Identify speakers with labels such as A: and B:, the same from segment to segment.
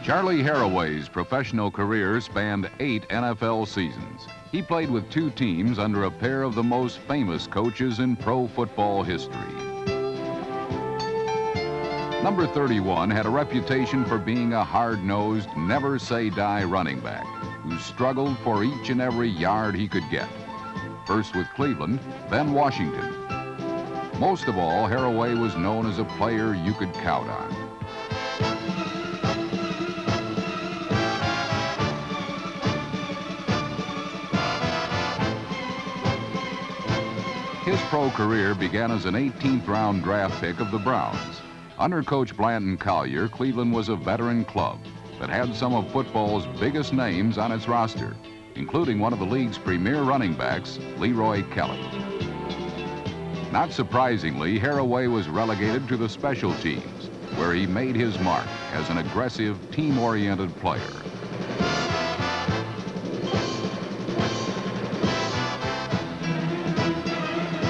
A: Charley Harraway's professional career spanned 8 NFL seasons. He played with 2 teams under a pair of the most famous coaches in pro football history. Number 31 had a reputation for being a hard-nosed, never-say-die running back who struggled for each and every yard he could get. First with Cleveland, then Washington. Most of all, Harraway was known as a player you could count on. His pro career began as an 18th-round draft pick of the Browns. Under Coach Blanton Collier, Cleveland was a veteran club that had some of football's biggest names on its roster, including one of the league's premier running backs, Leroy Kelly. Not surprisingly, Harraway was relegated to the special teams, where he made his mark as an aggressive, team-oriented player.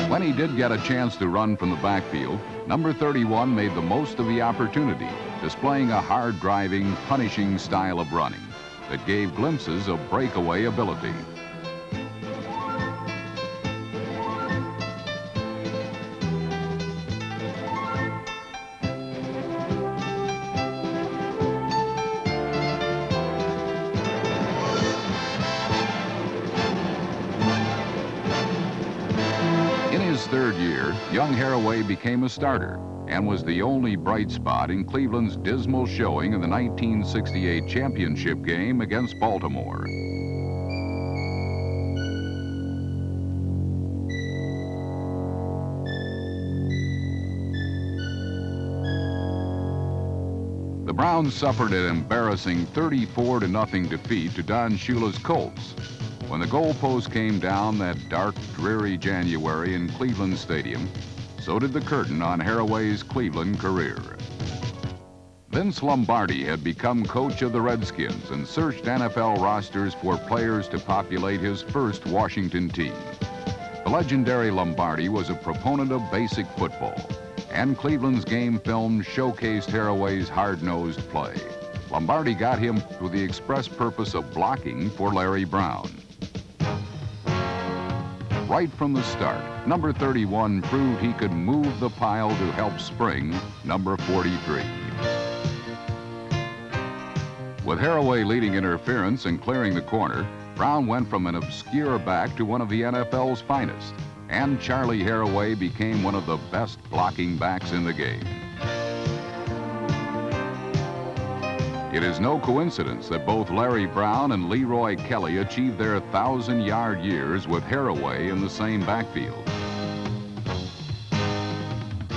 A: When he did get a chance to run from the backfield, number 31 made the most of the opportunity, displaying a hard-driving, punishing style of running that gave glimpses of breakaway ability. In his third year, young Harraway became a starter and was the only bright spot in Cleveland's dismal showing in the 1968 championship game against Baltimore. The Browns suffered an embarrassing 34-0 defeat to Don Shula's Colts. When the goalpost came down that dark, dreary January in Cleveland Stadium, so did the curtain on Harraway's Cleveland career. Vince Lombardi had become coach of the Redskins and searched NFL rosters for players to populate his first Washington team. The legendary Lombardi was a proponent of basic football, and Cleveland's game film showcased Harraway's hard-nosed play. Lombardi got him with the express purpose of blocking for Larry Brown. Right from the start, number 31 proved he could move the pile to help spring number 43. With Harraway leading interference and clearing the corner, Brown went from an obscure back to one of the NFL's finest, and Charley Harraway became one of the best blocking backs in the game. It is no coincidence that both Larry Brown and Leroy Kelly achieved their 1,000-yard years with Harraway in the same backfield.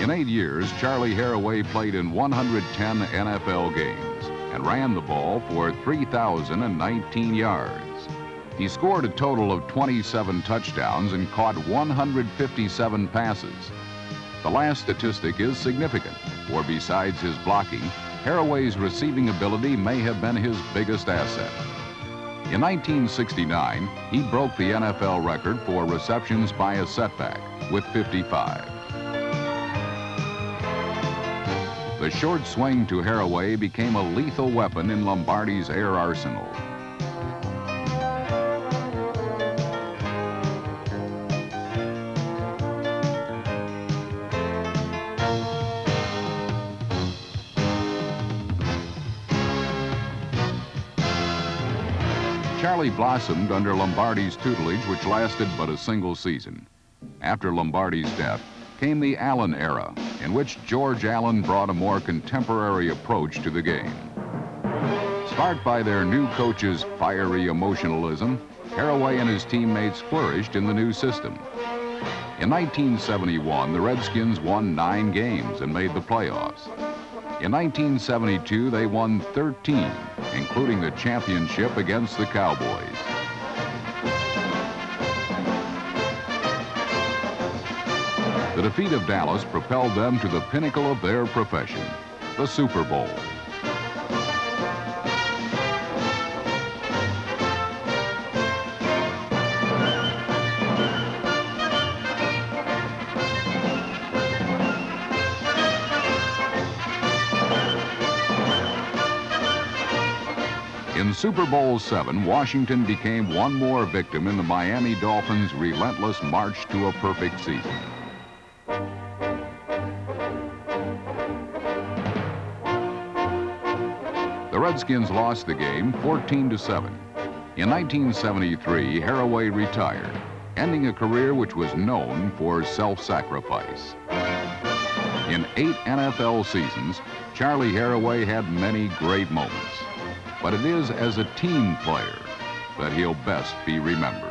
A: In 8 years, Charley Harraway played in 110 NFL games and ran the ball for 3,019 yards. He scored a total of 27 touchdowns and caught 157 passes. The last statistic is significant, for besides his blocking, Harraway's receiving ability may have been his biggest asset. In 1969, he broke the NFL record for receptions by a setback with 55. The short swing to Harraway became a lethal weapon in Lombardi's air arsenal. Charley blossomed under Lombardi's tutelage, which lasted but a single season. After Lombardi's death came the Allen era, in which George Allen brought a more contemporary approach to the game. Sparked by their new coach's fiery emotionalism, Harraway and his teammates flourished in the new system. In 1971, the Redskins won 9 games and made the playoffs. In 1972, they won 13, including the championship against the Cowboys. The defeat of Dallas propelled them to the pinnacle of their profession, the Super Bowl. In Super Bowl VII, Washington became one more victim in the Miami Dolphins' relentless march to a perfect season. The Redskins lost the game 14-7. In 1973, Harraway retired, ending a career which was known for self-sacrifice. In 8 NFL seasons, Charley Harraway had many great moments. But it is as a team player that he'll best be remembered.